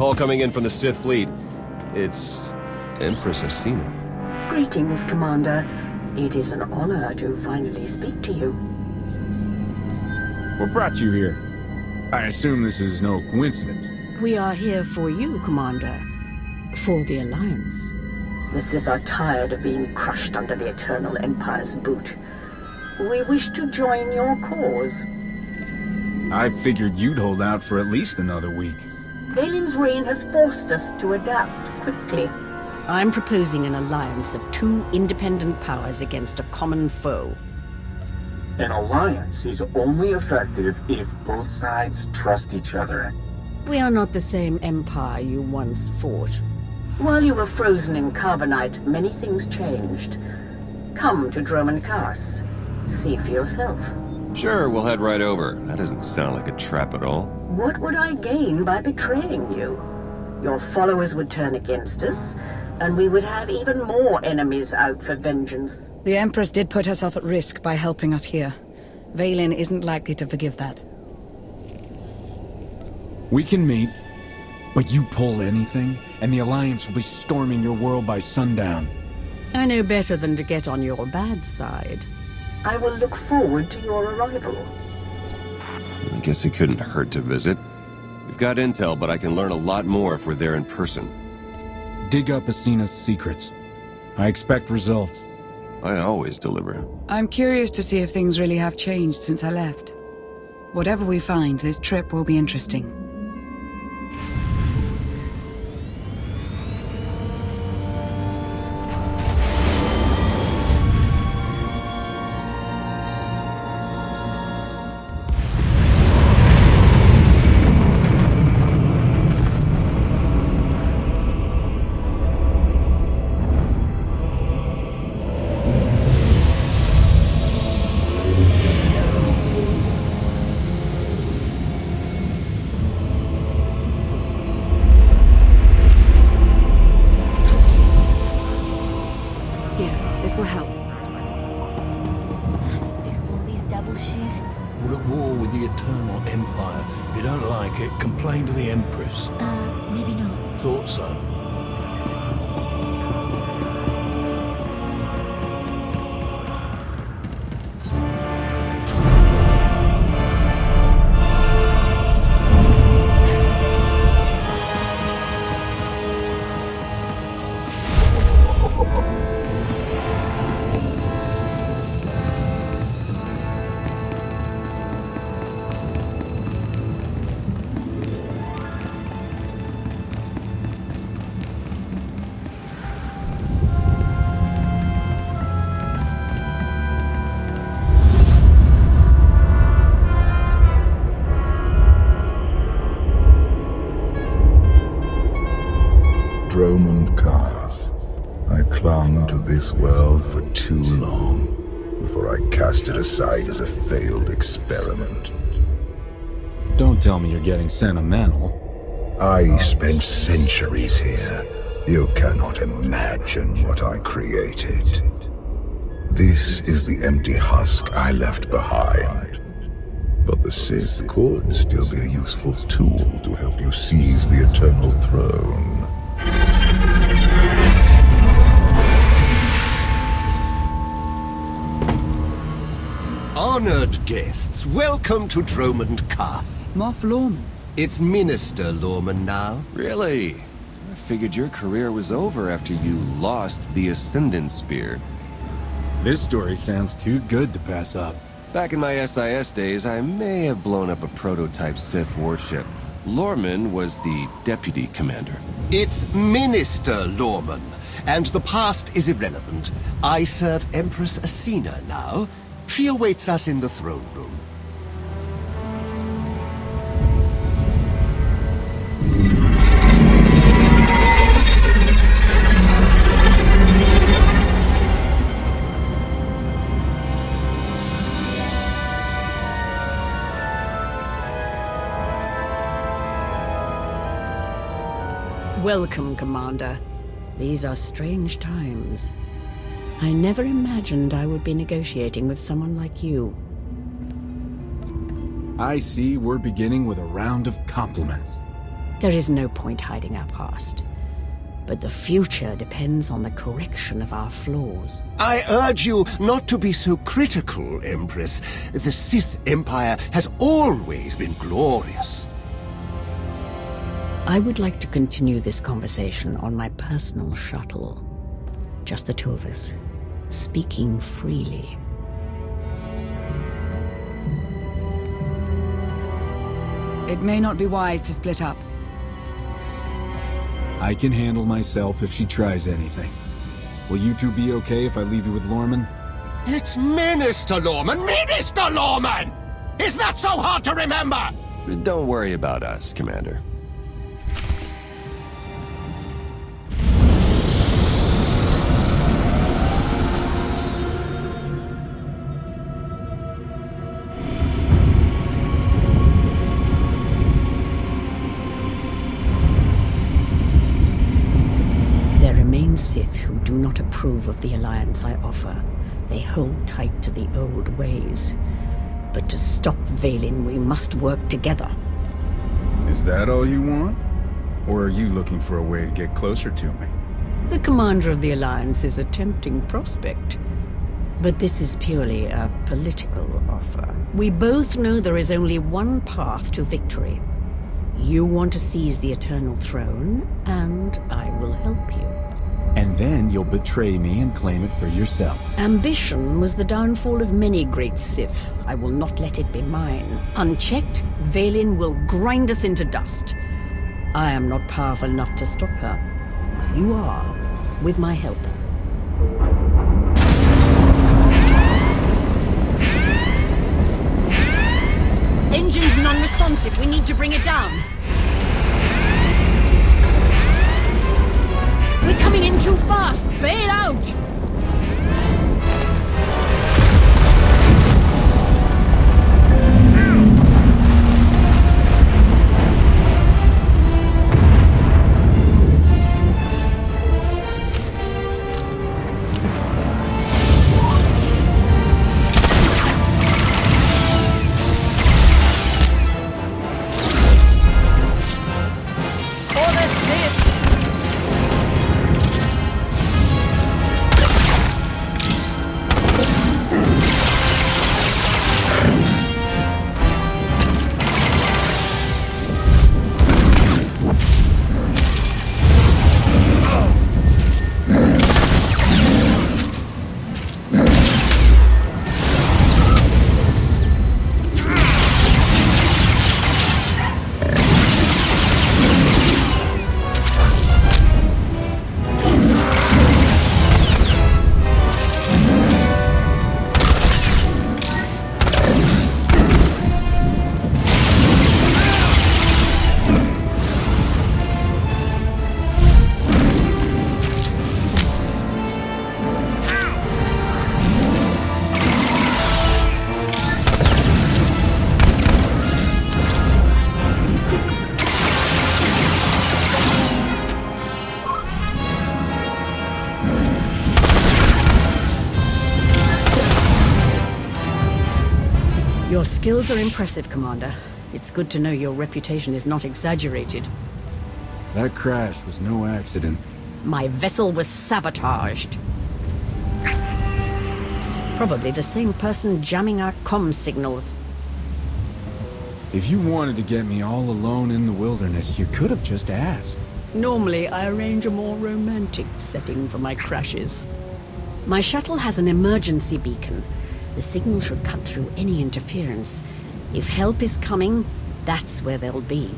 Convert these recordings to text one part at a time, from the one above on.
Call coming in from the Sith fleet. It's Empress Asina. Greetings, Commander. It is an honor to finally speak to you. What brought you here? I assume this is no coincidence. We are here for you, Commander. For the Alliance. The Sith are tired of being crushed under the Eternal Empire's boot. We wish to join your cause. I figured you'd hold out for at least another week. Valen's reign has forced us to adapt quickly. I'm proposing an alliance of two independent powers against a common foe. An alliance is only effective if both sides trust each other. We are not the same empire you once fought. While you were frozen in carbonite, many things changed. Come to Dromund Kaas. See for yourself. Sure, we'll head right over. That doesn't sound like a trap at all. What would I gain by betraying you? Your followers would turn against us, and we would have even more enemies out for vengeance. The Empress did put herself at risk by helping us here. Valen isn't likely to forgive that. We can meet, but you pull anything, and the Alliance will be storming your world by sundown. I know better than to get on your bad side. I will look forward to your arrival. I guess it couldn't hurt to visit. We've got intel, but I can learn a lot more if we're there in person. Dig up Asina's secrets. I expect results. I always deliver. I'm curious to see if things really have changed since I left. Whatever we find, this trip will be interesting. Dromund Kaas. I clung to this world for too long before I cast it aside as a failed experiment. Don't tell me you're getting sentimental. I spent centuries here. You cannot imagine what I created. This is the empty husk I left behind. But the Sith could still be a useful tool to help you seize the Eternal Throne. Honored guests, welcome to Dromund Kaas. Moff Lorman. It's Minister Lorman now. Really? I figured your career was over after you lost the Ascendant Spear. This story sounds too good to pass up. Back in my SIS days, I may have blown up a prototype Sith warship. Lorman was the deputy commander. It's Minister Lorman, and the past is irrelevant. I serve Empress Asina now. She awaits us in the throne room. Welcome, Commander. These are strange times. I never imagined I would be negotiating with someone like you. I see we're beginning with a round of compliments. There is no point hiding our past. But the future depends on the correction of our flaws. I urge you not to be so critical, Empress. The Sith Empire has always been glorious. I would like to continue this conversation on my personal shuttle. Just the two of us, speaking freely. It may not be wise to split up. I can handle myself if she tries anything. Will you two be okay if I leave you with Lorman? It's Minister Lorman! Minister Lorman! Is that so hard to remember? Don't worry about us, Commander. Sith who do not approve of the alliance I offer. They hold tight to the old ways. But to stop Vaylin, we must work together. Is that all you want? Or are you looking for a way to get closer to me? The commander of the alliance is a tempting prospect. But this is purely a political offer. We both know there is only one path to victory. You want to seize the Eternal Throne, and I will help you. And then you'll betray me and claim it for yourself. Ambition was the downfall of many great Sith. I will not let it be mine. Unchecked, Vaylin will grind us into dust. I am not powerful enough to stop her. You are, with my help. Engine's non-responsive. We need to bring it down. We're coming in too fast! Bail out! Your skills are impressive, Commander. It's good to know your reputation is not exaggerated. That crash was no accident. My vessel was sabotaged. Probably the same person jamming our comm signals. If you wanted to get me all alone in the wilderness, you could have just asked. Normally, I arrange a more romantic setting for my crashes. My shuttle has an emergency beacon. The signal should cut through any interference. If help is coming, that's where they'll be.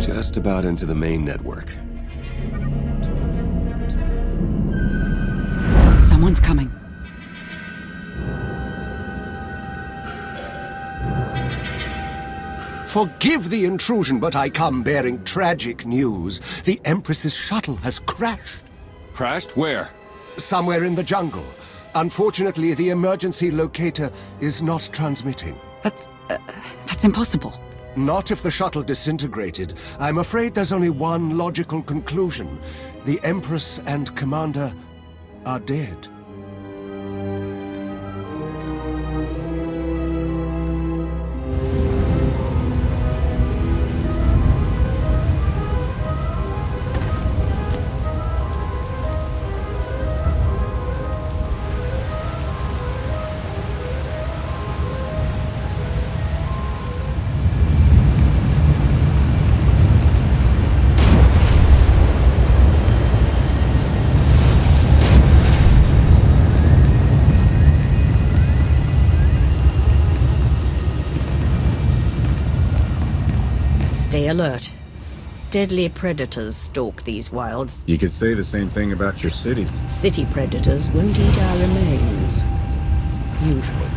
Just about into the main network. Someone's coming. Forgive the intrusion, but I come bearing tragic news. The Empress's shuttle has crashed. Crashed? Where? Somewhere in the jungle. Unfortunately, the emergency locator is not transmitting. That's impossible. Not if the shuttle disintegrated. I'm afraid there's only one logical conclusion. The Empress and Commander are dead. Stay alert. Deadly predators stalk these wilds. You could say the same thing about your cities. City predators won't eat our remains. Usually.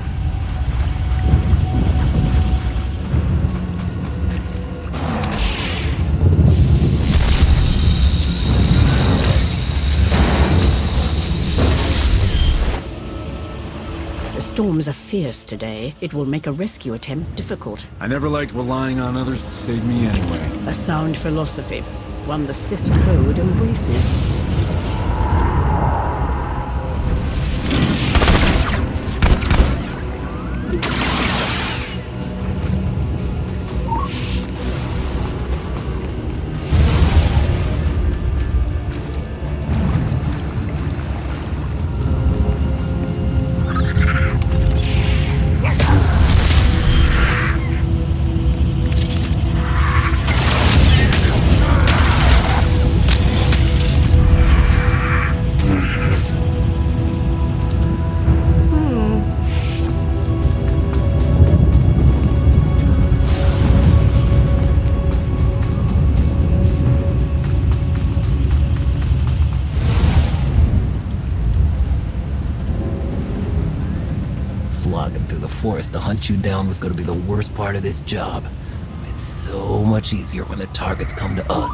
The storms are fierce today. It will make a rescue attempt difficult. I never liked relying on others to save me anyway. A sound philosophy, one the Sith Code embraces. Slogging through the forest to hunt you down was going to be the worst part of this job. It's so much easier when the targets come to us.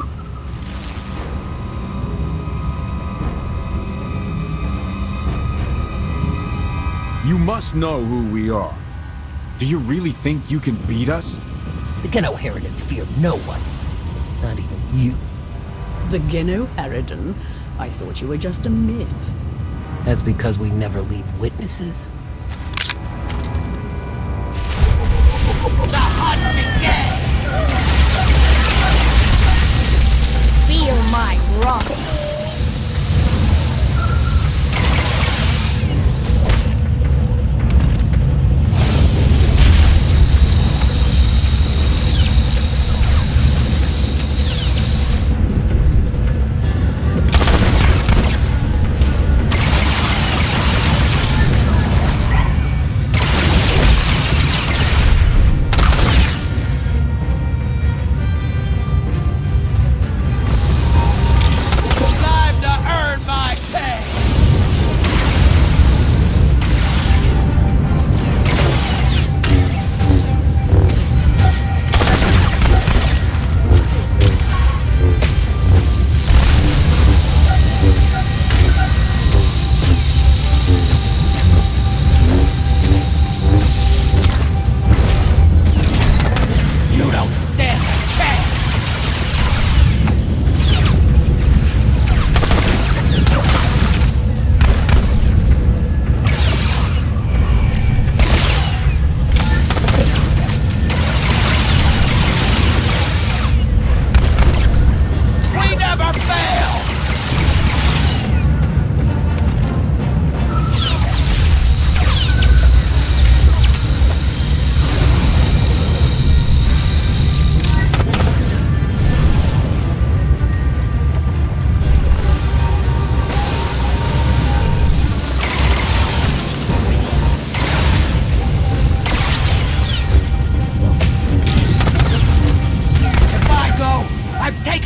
You must know who we are. Do you really think you can beat us? The Geno Harridan fear no one. Not even you. The Geno Harridan? I thought you were just a myth. That's because we never leave witnesses. The hunt begins! Feel my wrath!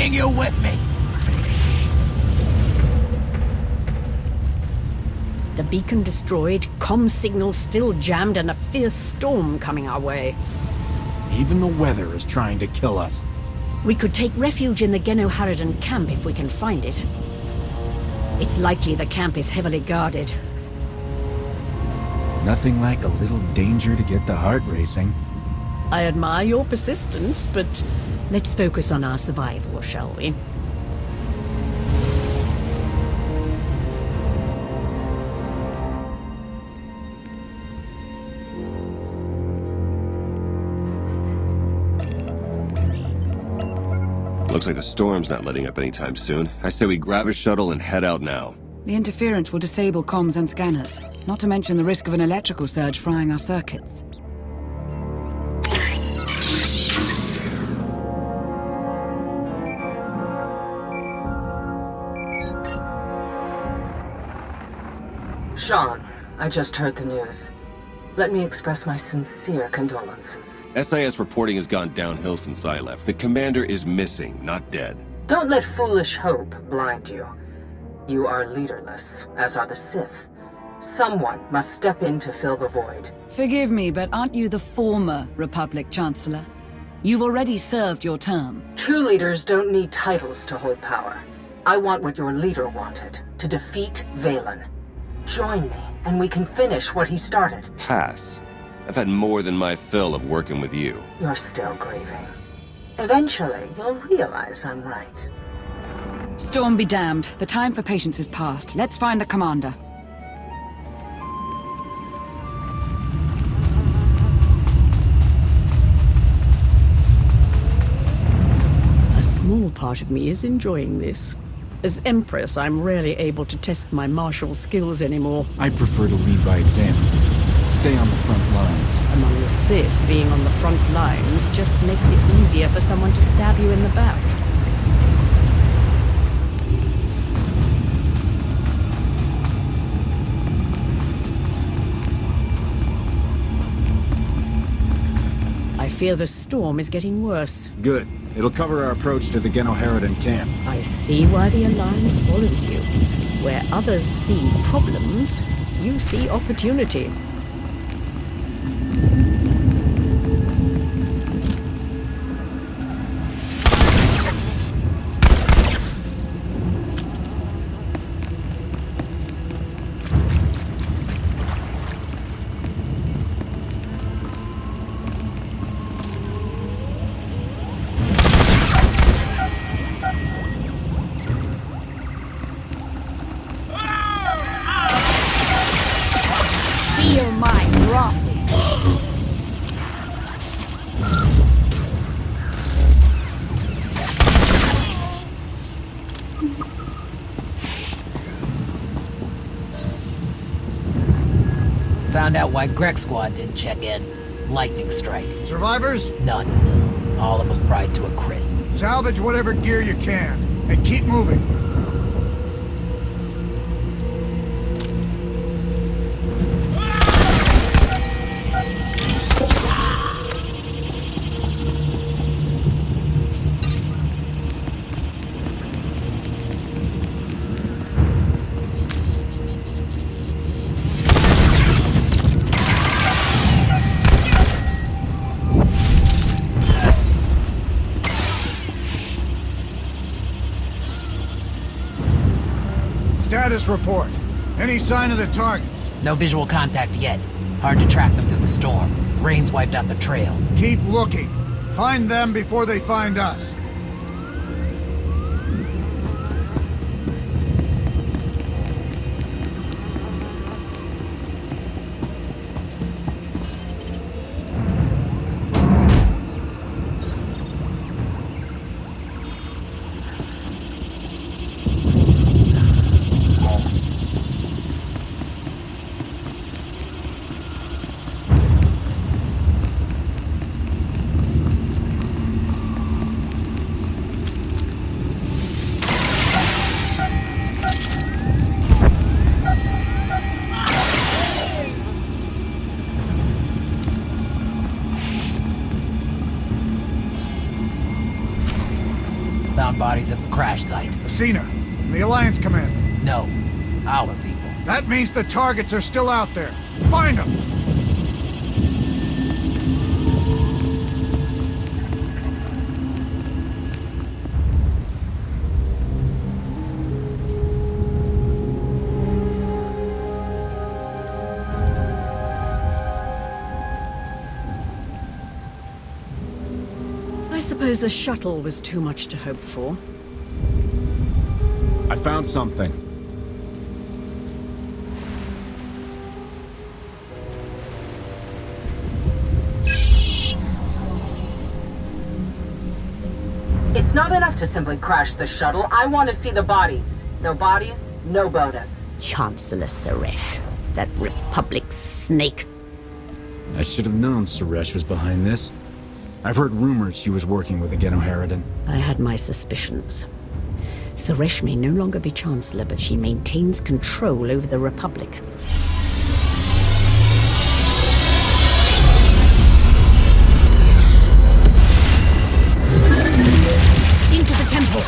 You with me? The beacon destroyed, comm signals still jammed, and a fierce storm coming our way. Even the weather is trying to kill us. We could take refuge in the Geno Harridan camp if we can find it. It's likely the camp is heavily guarded. Nothing like a little danger to get the heart racing. I admire your persistence, but let's focus on our survival, shall we? Looks like the storm's not letting up anytime soon. I say we grab a shuttle and head out now. The interference will disable comms and scanners, not to mention the risk of an electrical surge frying our circuits. Sean, I just heard the news. Let me express my sincere condolences. SIS reporting has gone downhill since I left. The commander is missing, not dead. Don't let foolish hope blind you. You are leaderless, as are the Sith. Someone must step in to fill the void. Forgive me, but aren't you the former Republic Chancellor? You've already served your term. True leaders don't need titles to hold power. I want what your leader wanted, to defeat Valen. Join me, and we can finish what he started. Pass. I've had more than my fill of working with you. You're still grieving. Eventually, you'll realize I'm right. Storm be damned. The time for patience is past. Let's find the commander. A small part of me is enjoying this. As Empress, I'm rarely able to test my martial skills anymore. I prefer to lead by example. Stay on the front lines. Among the Sith, being on the front lines just makes it easier for someone to stab you in the back. I fear the storm is getting worse. Good. It'll cover our approach to the Genoharadan camp. I see why the Alliance follows you. Where others see problems, you see opportunity. Feel my wrath. Found out why Greg Squad didn't check in. Lightning strike. Survivors? None. All of them fried to a crisp. Salvage whatever gear you can, and keep moving. Status report. Any sign of the targets? No visual contact yet. Hard to track them through the storm. Rain's wiped out the trail. Keep looking. Find them before they find us. Found bodies at the crash site. Seen her. The Alliance commander. No. Our people. That means the targets are still out there. Find them! suppose the shuttle was too much to hope for. I found something. It's not enough to simply crash the shuttle. I want to see the bodies. No bodies, no bonus. Chancellor Suresh, that Republic snake. I should have known Suresh was behind this. I've heard rumors she was working with the Genoharadan. I had my suspicions. Suresh may no longer be Chancellor, but she maintains control over the Republic. Into the temple!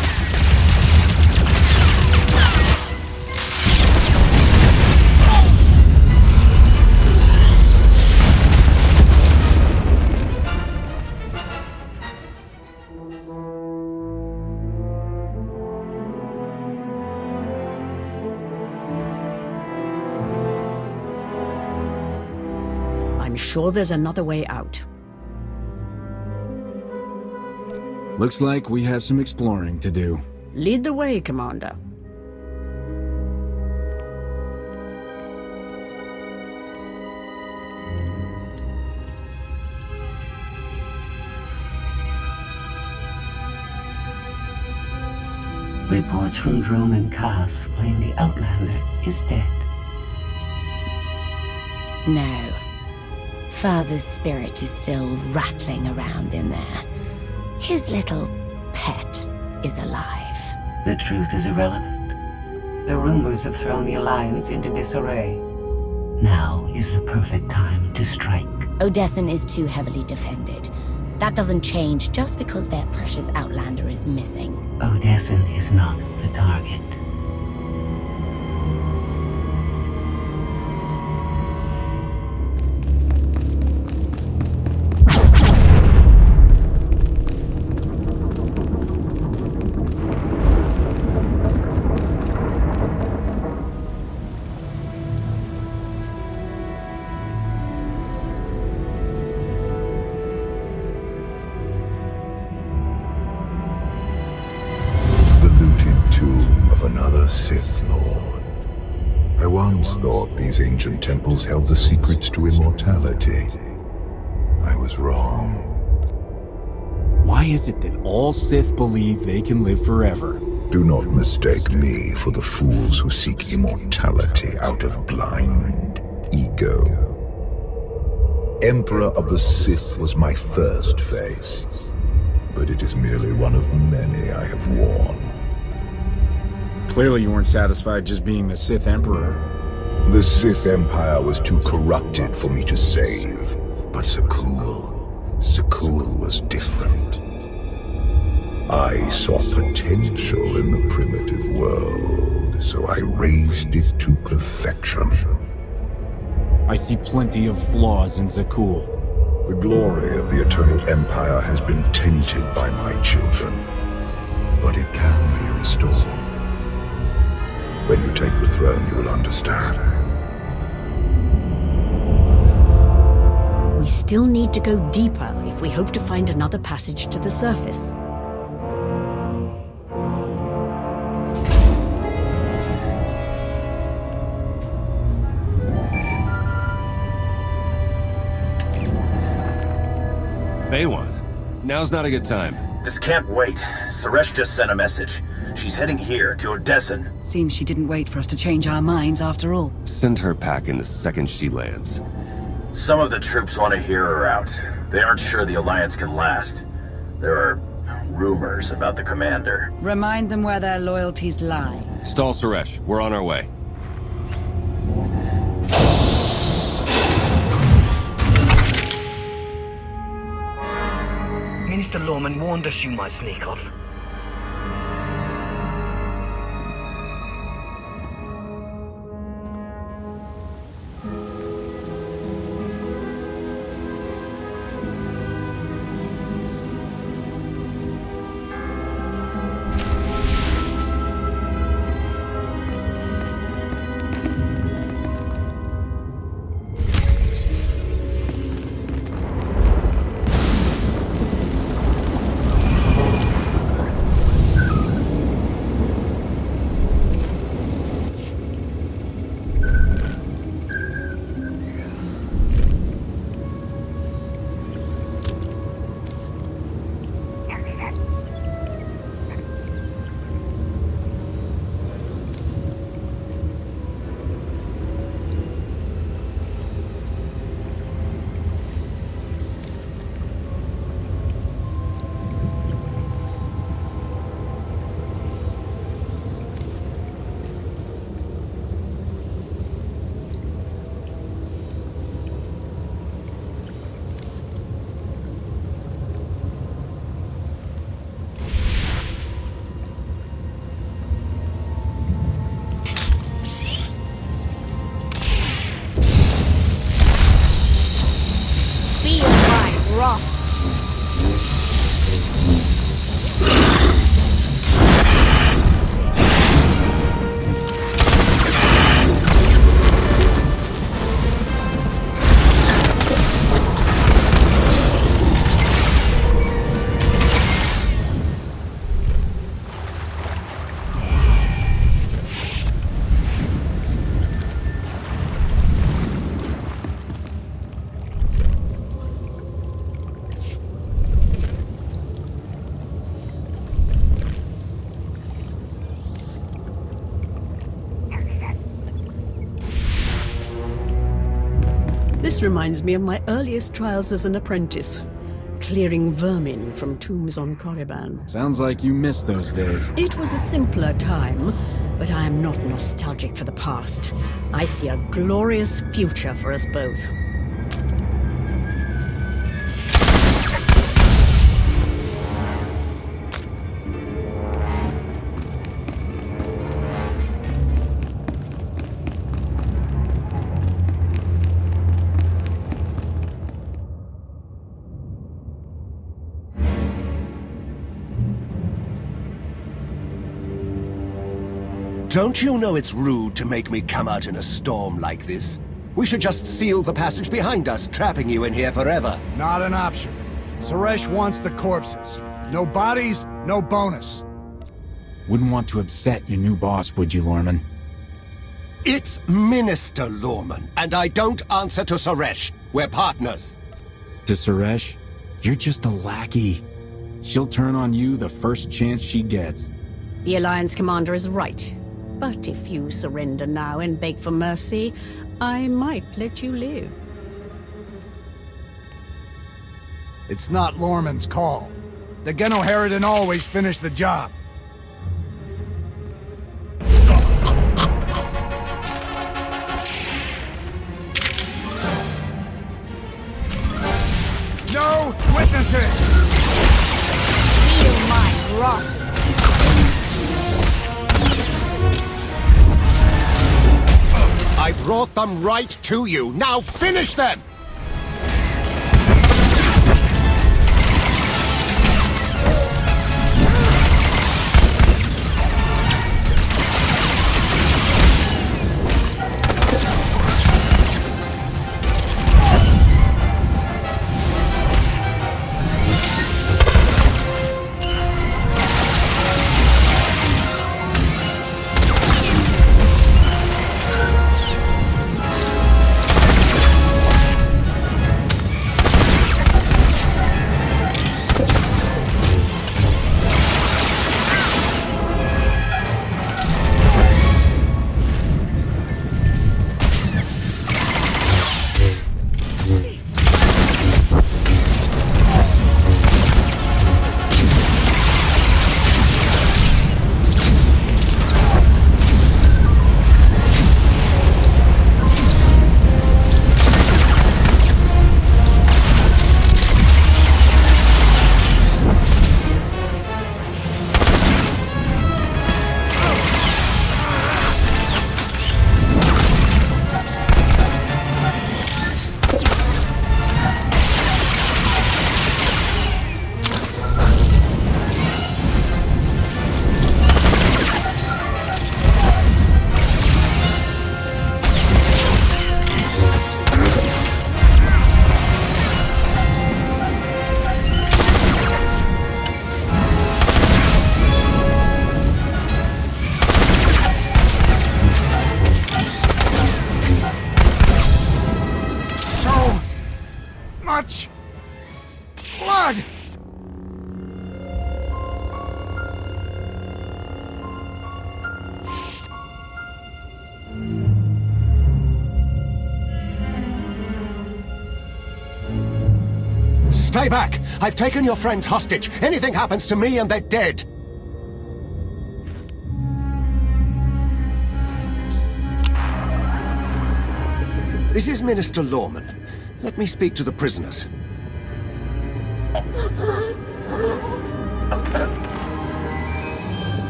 I'm sure there's another way out. Looks like we have some exploring to do. Lead the way, Commander. Reports from Drome and Kaz claim the Outlander is dead. No. Father's spirit is still rattling around in there. His little pet is alive. The truth is irrelevant. The rumors have thrown the Alliance into disarray. Now is the perfect time to strike. Odesson is too heavily defended. That doesn't change just because their precious Outlander is missing. Odesson is not the target. Sith Lord. I once thought these ancient temples held the secrets to immortality. I was wrong. Why is it that all Sith believe they can live forever? Do not mistake me for the fools who seek immortality out of blind ego. Emperor of the Sith was my first face, but it is merely one of many I have worn. Clearly you weren't satisfied just being the Sith Emperor. The Sith Empire was too corrupted for me to save. But Zakul was different. I saw potential in the primitive world, so I raised it to perfection. I see plenty of flaws in Zakul. The glory of the Eternal Empire has been tainted by my children, but it can be restored. When you take the throne, you will understand. We still need to go deeper if we hope to find another passage to the surface. Baywan, now's not a good time. This can't wait. Suresh just sent a message. She's heading here, to Odesson. Seems she didn't wait for us to change our minds after all. Send her packing the second she lands. Some of the troops want to hear her out. They aren't sure the Alliance can last. There are rumors about the commander. Remind them where their loyalties lie. Stall Suresh, we're on our way. Minister Lorman warned us you might sneak off. This reminds me of my earliest trials as an apprentice. Clearing vermin from tombs on Korriban. Sounds like you missed those days. It was a simpler time, but I am not nostalgic for the past. I see a glorious future for us both. Don't you know it's rude to make me come out in a storm like this? We should just seal the passage behind us, trapping you in here forever. Not an option. Suresh wants the corpses. No bodies, no bonus. Wouldn't want to upset your new boss, would you, Lorman? It's Minister Lorman, and I don't answer to Suresh. We're partners. To Suresh? You're just a lackey. She'll turn on you the first chance she gets. The Alliance commander is right. But if you surrender now and beg for mercy, I might let you live. It's not Lorman's call. The Genoheridin always finish the job. No witnesses! Feel my wrath. I brought them right to you. Now finish them! Blood! Stay back! I've taken your friends hostage. Anything happens to me and they're dead. This is Minister Lorman. Let me speak to the prisoners.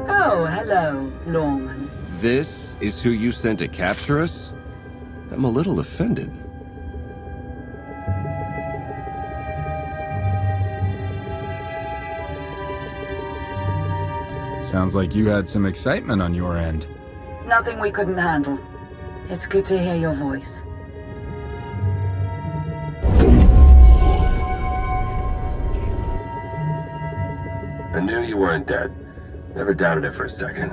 Oh, hello, Lorman. This is who you sent to capture us? I'm a little offended. Sounds like you had some excitement on your end. Nothing we couldn't handle. It's good to hear your voice. I knew you weren't dead. Never doubted it for a second.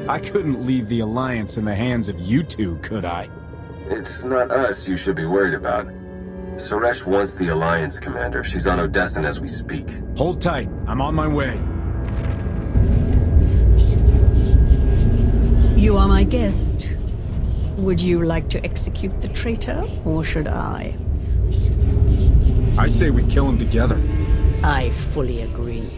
I couldn't leave the Alliance in the hands of you two, could I? It's not us you should be worried about. Suresh wants the Alliance commander. She's on Odessan as we speak. Hold tight. I'm on my way. You are my guest. Would you like to execute the traitor, or should I? I say we kill him together. I fully agree.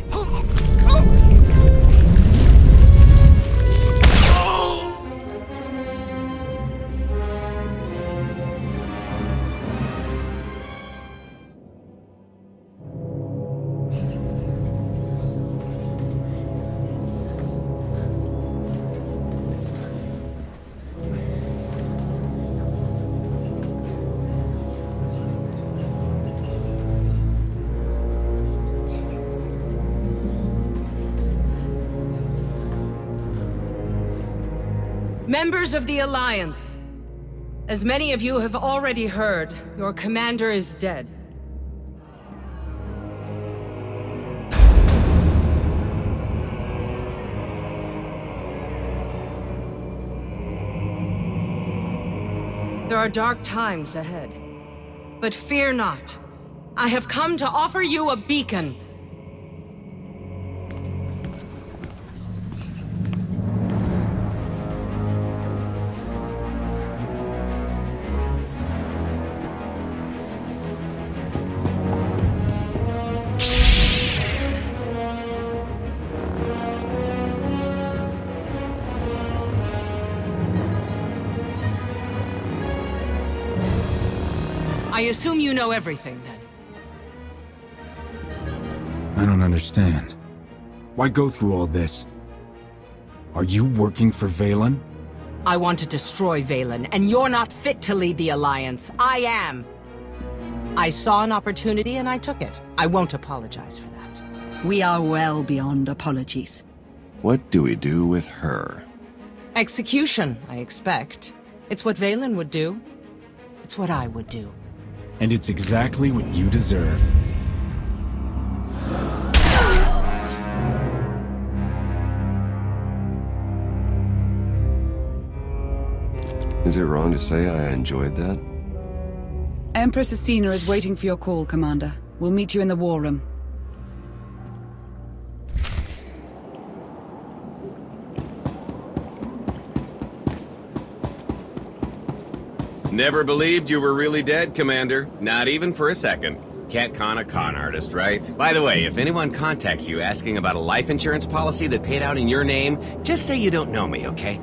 Members of the Alliance, as many of you have already heard, your commander is dead. There are dark times ahead, but fear not. I have come to offer you a beacon. I assume you know everything, then. I don't understand. Why go through all this? Are you working for Valen? I want to destroy Valen, and you're not fit to lead the Alliance. I am. I saw an opportunity and I took it. I won't apologize for that. We are well beyond apologies. What do we do with her? Execution, I expect. It's what Valen would do. It's what I would do. And it's exactly what you deserve. Is it wrong to say I enjoyed that? Empress Asina is waiting for your call, Commander. We'll meet you in the war room. Never believed you were really dead, Commander. Not even for a second. Can't con a con artist, right? By the way, if anyone contacts you asking about a life insurance policy that paid out in your name, just say you don't know me, okay?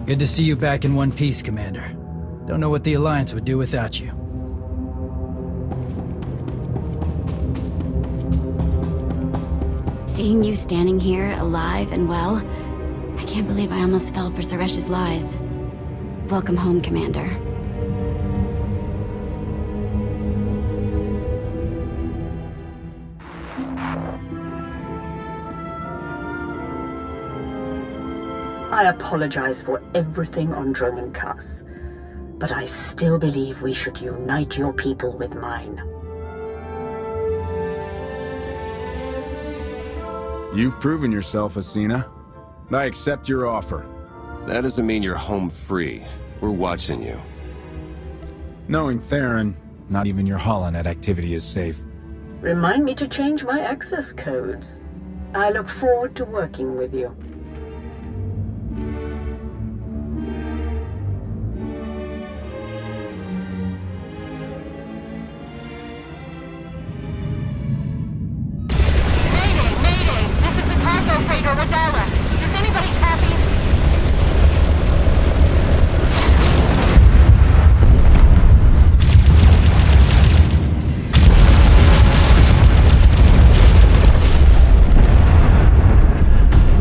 Good to see you back in one piece, Commander. Don't know what the Alliance would do without you. Seeing you standing here, alive and well, I can't believe I almost fell for Suresh's lies. Welcome home, Commander. I apologize for everything on Drayen Kaas, but I still believe we should unite your people with mine. You've proven yourself, Asina. I accept your offer. That doesn't mean you're home free. We're watching you. Knowing Theron, not even your holonet activity is safe. Remind me to change my access codes. I look forward to working with you. Does anybody copy?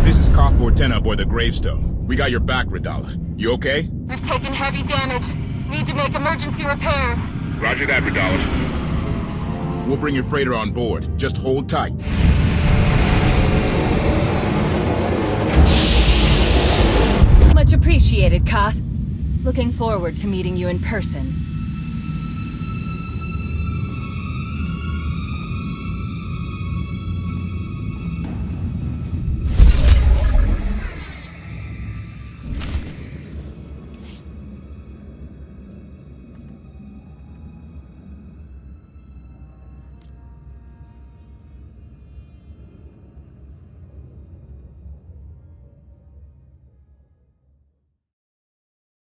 This is Koth 10 aboard the Gravestone. We got your back, Radala. You okay? We've taken heavy damage. Need to make emergency repairs. Roger that, Radala. We'll bring your freighter on board. Just hold tight. Much appreciated, Koth. Looking forward to meeting you in person.